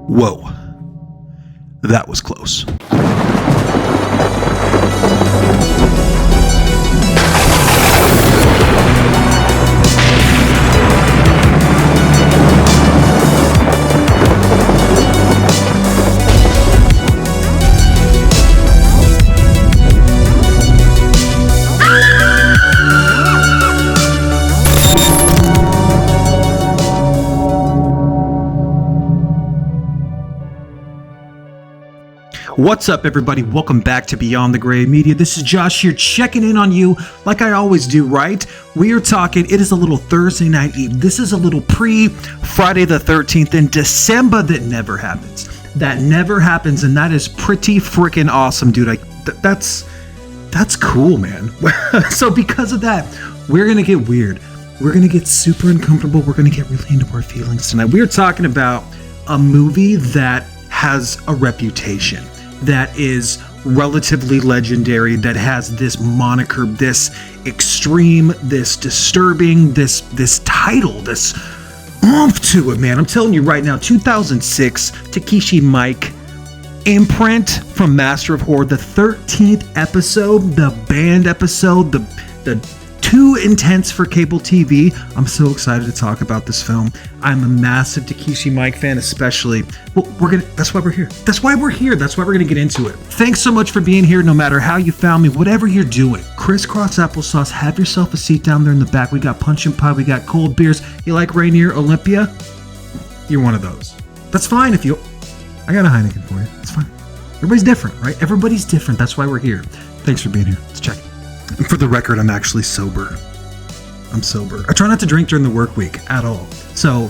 Whoa, that was close. What's up, everybody? Welcome back to Beyond the Gray Media. This is Josh here, checking in on you like I always do, right? We are talking, it is a little Thursday night eve. This is a little pre-Friday the 13th in December that never happens. That never happens, and that is pretty freaking awesome, dude. That's cool, man. So because of that, we're going to get weird. We're going to get super uncomfortable. We're going to get really into our feelings tonight. We are talking about a movie that has a reputation, that is relatively legendary, that has this moniker, this extreme, this disturbing, this title, this oomph to it, man. I'm telling you right now, 2006, Takishi Miike, Imprint from Master of Horror, the 13th episode, the banned episode, the too intense for cable TV. I'm so excited to talk about this film. I'm a massive Takishi Miike fan, especially. Well, that's why we're here. That's why we're gonna get into it. Thanks so much for being here, no matter how you found me, whatever you're doing. Crisscross applesauce, have yourself a seat down there in the back. We got punch and pie, we got cold beers. You like Rainier Olympia? You're one of those. That's fine if you... I got a Heineken for you. It's fine. Everybody's different, right? Everybody's different. That's why we're here. Thanks for being here. Let's check it. And for the record, I'm actually sober. I'm sober. I try not to drink during the work week at all. So,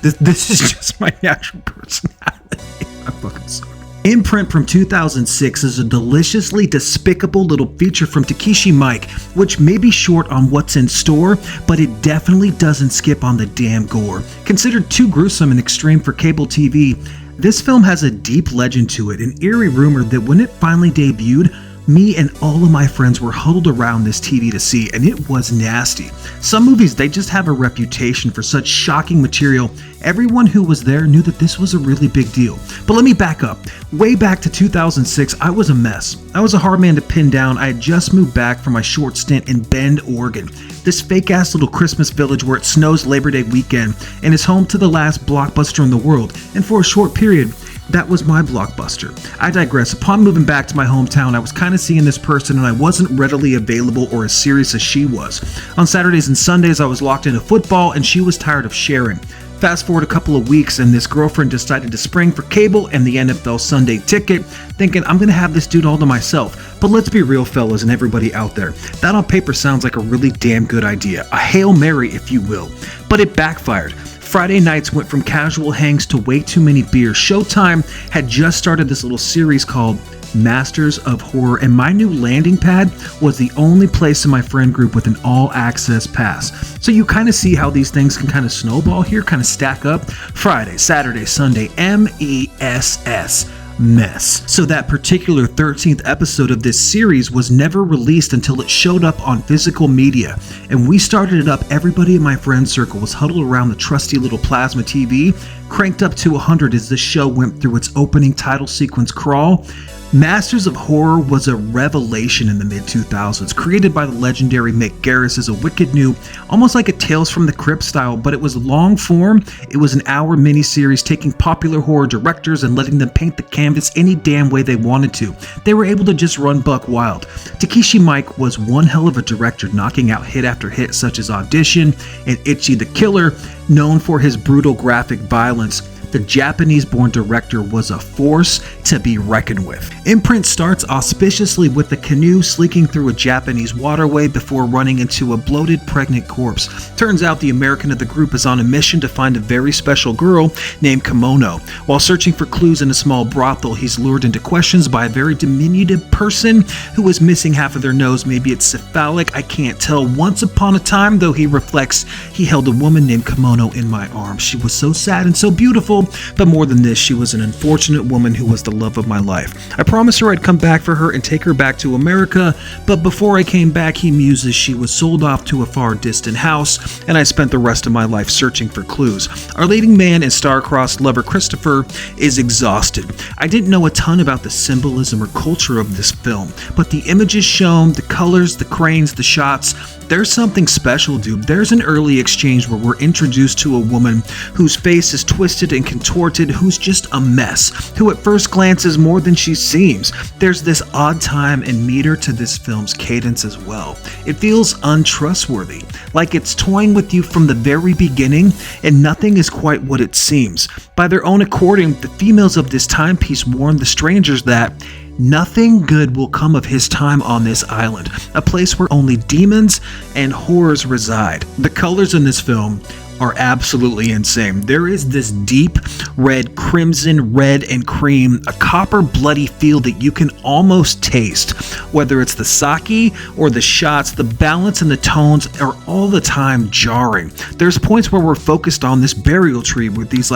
this is just my natural personality. I'm fucking sorry. Imprint from 2006 is a deliciously despicable little feature from Takishi Miike, which may be short on what's in store, but it definitely doesn't skip on the damn gore. Considered too gruesome and extreme for cable TV, this film has a deep legend to it, an eerie rumor that when it finally debuted, me and all of my friends were huddled around this TV to see, and it was nasty. Some movies, they just have a reputation for such shocking material. Everyone who was there knew that this was a really big deal. But let me back up. Way back to 2006, I was a mess. I was a hard man to pin down. I had just moved back from my short stint in Bend, Oregon. This fake-ass little Christmas village where it snows Labor Day weekend and is home to the last blockbuster in the world. And for a short period, that was my blockbuster. I digress. Upon moving back to my hometown, I was kind of seeing this person and I wasn't readily available or as serious as she was. On Saturdays and Sundays, I was locked into football and she was tired of sharing. Fast forward a couple of weeks and this girlfriend decided to spring for cable and the NFL Sunday ticket, thinking I'm gonna have this dude all to myself. But let's be real, fellas, and everybody out there. That on paper sounds like a really damn good idea. A Hail Mary, if you will. But it backfired. Friday nights went from casual hangs to way too many beers. Showtime had just started this little series called Masters of Horror, and my new landing pad was the only place in my friend group with an all-access pass. So you kind of see how these things can kind of snowball here, kind of stack up. Friday, Saturday, Sunday, MESS. Mess. So that particular 13th episode of this series was never released until it showed up on physical media. And we started it up. Everybody in my friend circle was huddled around the trusty little plasma TV, cranked up to 100 as the show went through its opening title sequence crawl. Masters of Horror was a revelation in the mid-2000s, created by the legendary Miike as a wicked new, almost like a Tales from the Crypt style, but it was long form. It was an hour miniseries taking popular horror directors and letting them paint the canvas any damn way they wanted to. They were able to just run buck wild. Takishi Miike was one hell of a director, knocking out hit after hit such as Audition and Itchy the Killer, known for his brutal graphic violence. The Japanese-born director was a force to be reckoned with. Imprint starts auspiciously with the canoe sleeking through a Japanese waterway before running into a bloated pregnant corpse. Turns out the American of the group is on a mission to find a very special girl named Kimono. While searching for clues in a small brothel, he's lured into questions by a very diminutive person who is missing half of their nose. Maybe it's cephalic, I can't tell. Once upon a time, though, he reflects, he held a woman named Kimono in my arms. She was so sad and so beautiful, girl, but more than this, she was an unfortunate woman who was the love of my life. I promised her I'd come back for her and take her back to America, but before I came back, he muses, she was sold off to a far distant house, and I spent the rest of my life searching for clues. Our leading man and star-crossed lover Christopher is exhausted. I didn't know a ton about the symbolism or culture of this film, but the images shown, the colors, the cranes, the shots, there's something special, dude. There's an early exchange where we're introduced to a woman whose face is twisted and contorted, who's just a mess, who at first glance is more than she seems. There's this odd time and meter to this film's cadence as well. It feels untrustworthy, like it's toying with you from the very beginning, and nothing is quite what it seems. By their own according, the females of this timepiece warn the strangers that nothing good will come of his time on this island, a place where only demons and horrors reside. The colors in this film are absolutely insane. There is this deep red, crimson, red, and cream, a copper bloody feel that you can almost taste. Whether it's the sake or the shots, the balance and the tones are all the time jarring. There's points where we're focused on this burial tree with these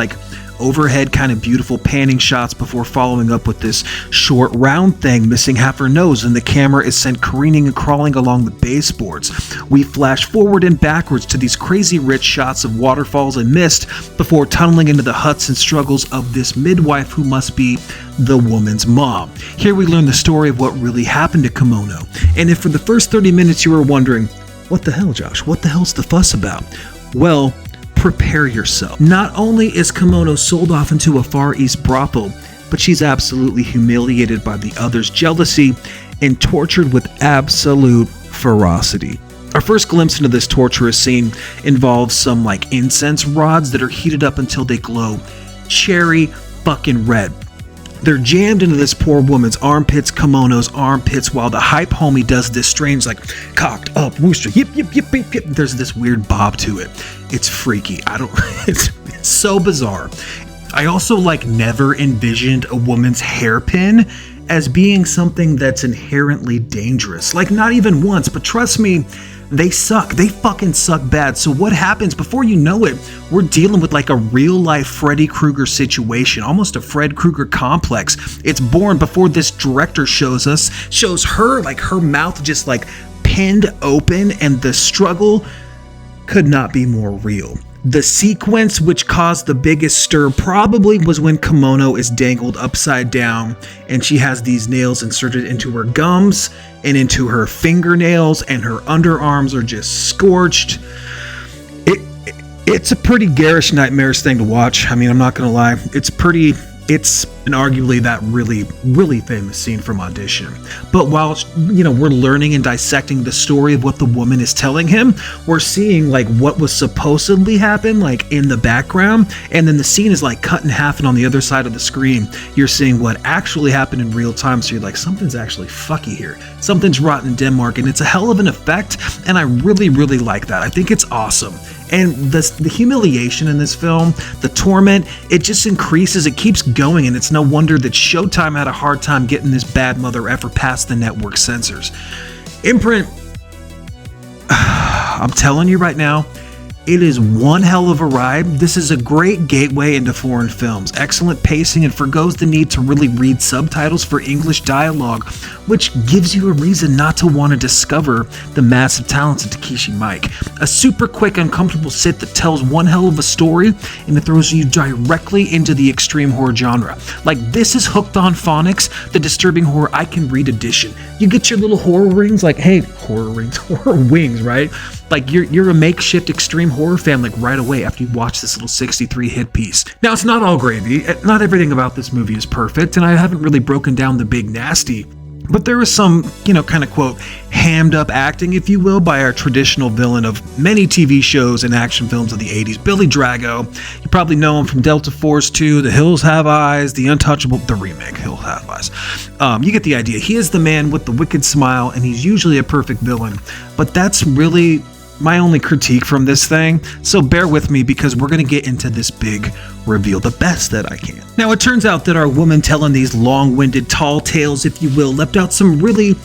overhead kind of beautiful panning shots before following up with this short round thing missing half her nose, and the camera is sent careening and crawling along the baseboards. We flash forward and backwards to these crazy rich shots of waterfalls and mist before tunneling into the huts and struggles of this midwife who must be the woman's mom. Here we learn the story of what really happened to Kimono. And if for the first 30 minutes you were wondering, what the hell, Josh? What the hell's the fuss about? Well, prepare yourself. Not only is Kimono sold off into a Far East brothel, but she's absolutely humiliated by the others' jealousy and tortured with absolute ferocity. Our first glimpse into this torturous scene involves some incense rods that are heated up until they glow cherry fucking red. They're jammed into this poor woman's armpits, Kimono's armpits, while the hype homie does this strange, cocked up wooster. Yip, yip, yip, yip, yip. There's this weird bob to it. It's freaky. It's so bizarre. I also never envisioned a woman's hairpin as being something that's inherently dangerous. Not even once, but trust me, they suck. They fucking suck bad. So what happens before you know it, we're dealing with a real life Freddy Krueger situation, almost a Fred Krueger complex. It's born before this director shows her her mouth just pinned open, and the struggle could not be more real. The sequence which caused the biggest stir probably was when Kimono is dangled upside down and she has these nails inserted into her gums and into her fingernails, and her underarms are just scorched. It's a pretty garish, nightmarish thing to watch. I mean, I'm not gonna lie. It's an arguably that really, really famous scene from Audition. But while, we're learning and dissecting the story of what the woman is telling him, we're seeing what was supposedly happened in the background, and then the scene is cut in half, and on the other side of the screen, you're seeing what actually happened in real time. So you're something's actually fucky here. Something's rotten in Denmark, and it's a hell of an effect, and I really, really like that. I think it's awesome. And the humiliation in this film, the torment, it just increases, it keeps going, and it's no wonder that Showtime had a hard time getting this bad mother effer past the network censors. Imprint, I'm telling you right now, it is one hell of a ride. This is a great gateway into foreign films. Excellent pacing and forgoes the need to really read subtitles for English dialogue, which gives you a reason not to want to discover the massive talents of Takishi Miike. A super quick, uncomfortable sit that tells one hell of a story, and it throws you directly into the extreme horror genre. This is Hooked on Phonics, the disturbing horror I can read edition. You get your little horror rings, horror wings, right? You're a makeshift extreme horror fan right away after you watch this little 63 hit piece. Now, it's not all gravy. Not everything about this movie is perfect, and I haven't really broken down the big nasty. But there is some, kind of quote, hammed up acting, if you will, by our traditional villain of many TV shows and action films of the 80s, Billy Drago. You probably know him from Delta Force 2, The Hills Have Eyes, The Untouchable, the remake, Hills Have Eyes. You get the idea. He is the man with the wicked smile, and he's usually a perfect villain. But that's really my only critique from this thing, so bear with me because we're going to get into this big reveal the best that I can. Now, it turns out that our woman telling these long-winded tall tales, if you will, left out some really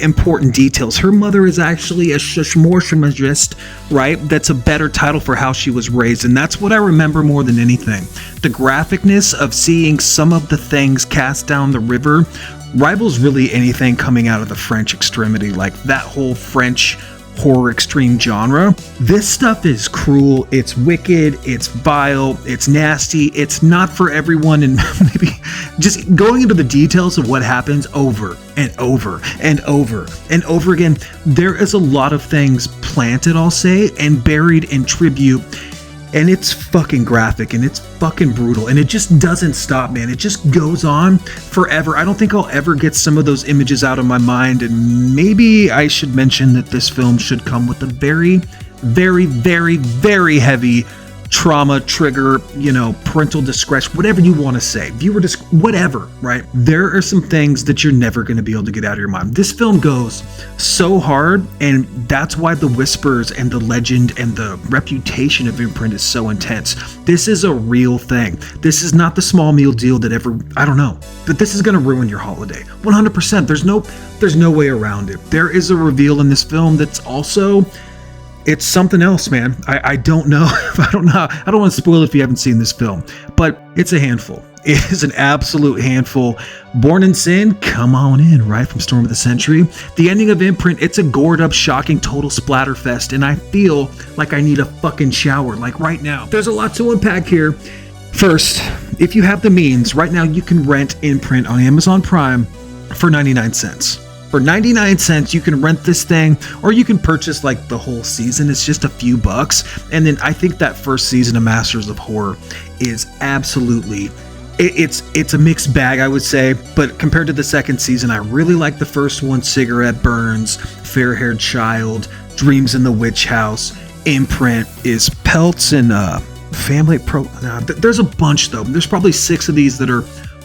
important details. Her mother is actually a shmorshmagist, right? That's a better title for how she was raised, and that's what I remember more than anything. The graphicness of seeing some of the things cast down the river rivals really anything coming out of the French extremity, like that whole French horror extreme genre. This stuff is cruel, it's wicked, it's vile, it's nasty, it's not for everyone, and maybe just going into the details of what happens over and over and over and over again, there is a lot of things planted, I'll say, and buried in tribute. And it's fucking graphic and it's fucking brutal and it just doesn't stop, man. It just goes on forever. I don't think I'll ever get some of those images out of my mind, and maybe I should mention that this film should come with a very heavy trauma trigger, parental discretion, whatever you want to say, viewer whatever, right? There are some things that you're never going to be able to get out of your mind. This film goes so hard, and that's why the whispers and the legend and the reputation of Imprint is so intense. This is a real thing. This is not the small meal deal that I don't know, but this is going to ruin your holiday. 100%. There's no way around it. There is a reveal in this film that's also, it's something else, man. I don't know. I don't want to spoil it if you haven't seen this film, but it's a handful. It is an absolute handful. Born in Sin, come on in, right from Storm of the Century. The ending of Imprint, it's a gored up, shocking, total splatterfest, and I feel like I need a fucking shower, like right now. There's a lot to unpack here. First, if you have the means, right now you can rent Imprint on Amazon Prime for 99 cents. For 99 cents, you can rent this thing, or you can purchase like the whole season. It's just a few bucks. And then I think that first season of Masters of Horror is absolutely, it's a mixed bag, I would say. But compared to the second season, I really like the first one. Cigarette Burns, Fair-Haired Child, Dreams in the Witch House, Imprint is Pelts and Family Pro. There's a bunch though. There's probably 6 of these that are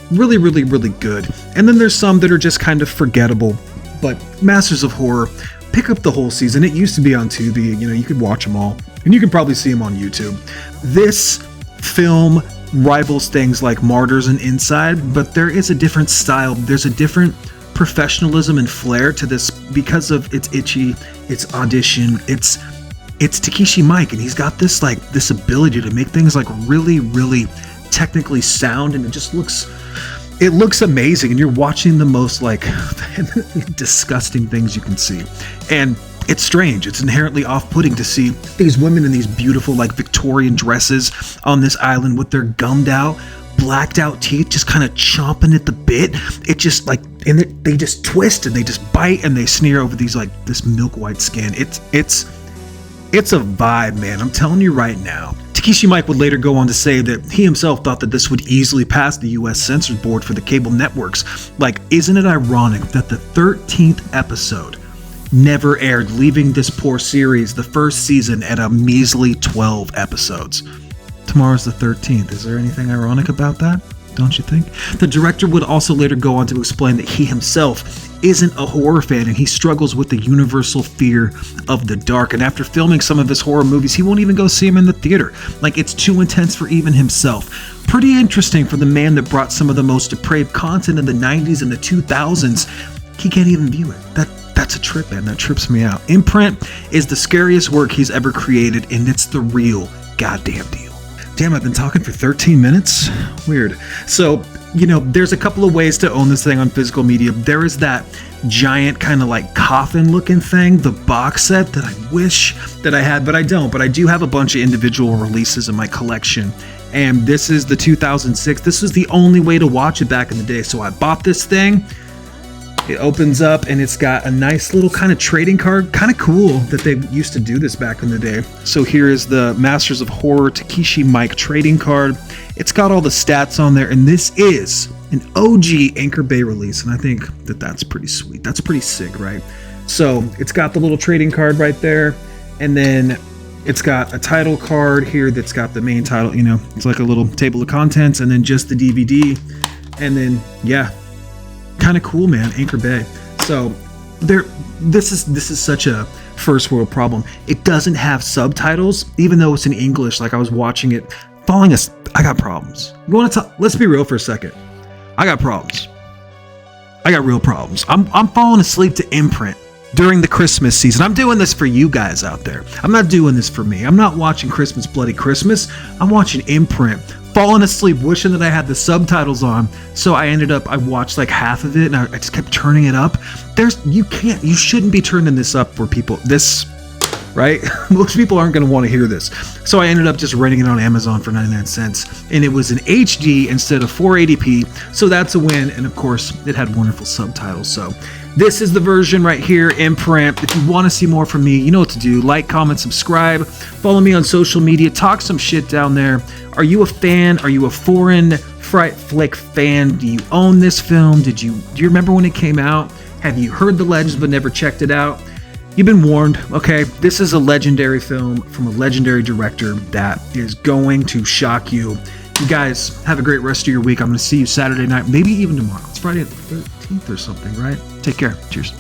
really good. And then there's some that are just kind of forgettable. But Masters of Horror, pick up the whole season. It used to be on Tubi, you could watch them all, and you can probably see them on YouTube. This film rivals things like Martyrs and Inside, but there is a different style. There's a different professionalism and flair to this because of its itchy, its audition, it's Takishi Miike, and he's got this ability to make things like really technically sound, and it looks amazing, and you're watching the most disgusting things you can see. And it's strange. It's inherently off-putting to see these women in these beautiful Victorian dresses on this island with their gummed out, blacked out teeth just kind of chomping at the bit. It just and they just twist and they just bite and they sneer over these this milk white skin. It's a vibe, man. I'm telling you right now. Takishi Miike would later go on to say that he himself thought that this would easily pass the US Censor Board for the cable networks. Isn't it ironic that the 13th episode never aired, leaving this poor series, the first season, at a measly 12 episodes? Tomorrow's the 13th. Is there anything ironic about that? Don't you think? The director would also later go on to explain that he himself isn't a horror fan and he struggles with the universal fear of the dark. And after filming some of his horror movies, he won't even go see them in the theater. It's too intense for even himself. Pretty interesting for the man that brought some of the most depraved content in the 90s and the 2000s. He can't even view it. That's a trip, man. That trips me out. Imprint is the scariest work he's ever created, and it's the real goddamn deal. Damn, I've been talking for 13 minutes? Weird. So, there's a couple of ways to own this thing on physical media. There is that giant kind of coffin looking thing, the box set that I wish that I had, but I don't. But I do have a bunch of individual releases in my collection. And this is the 2006. This was the only way to watch it back in the day. So I bought this thing. It opens up and it's got a nice little kind of trading card. Kind of cool that they used to do this back in the day. So here is the Masters of Horror Takishi Miike trading card. It's got all the stats on there, and this is an OG Anchor Bay release, and I think that that's pretty sweet. That's pretty sick, right? So it's got the little trading card right there, and then it's got a title card here that's got the main title, it's like a little table of contents, and then just the DVD, and then kind of cool, man. Anchor Bay. So this is such a first world problem. It doesn't have subtitles, even though it's in English. Like I was watching it, I got problems. You want to talk? Let's be real for a second. I got problems. I got real problems. I'm falling asleep to Imprint during the Christmas season. I'm doing this for you guys out there. I'm not doing this for me. I'm not watching Christmas Bloody Christmas. I'm watching Imprint. Falling asleep, wishing that I had the subtitles on. So I watched like half of it, and I just kept turning it up. You shouldn't be turning this up for people. Right? Most people aren't going to want to hear this. So I ended up just renting it on Amazon for 99 cents. And it was in HD instead of 480p. So that's a win. And of course, it had wonderful subtitles. So this is the version right here, Imprint. If you want to see more from me, you know what to do. Like, comment, subscribe. Follow me on social media. Talk some shit down there. Are you a fan? Are you a foreign fright flick fan? Do you own this film? Do you remember when it came out? Have you heard the legends but never checked it out? You've been warned, okay? This is a legendary film from a legendary director that is going to shock you. You guys have a great rest of your week. I'm going to see you Saturday night, maybe even tomorrow. It's Friday the 13th or something, right? Take care. Cheers.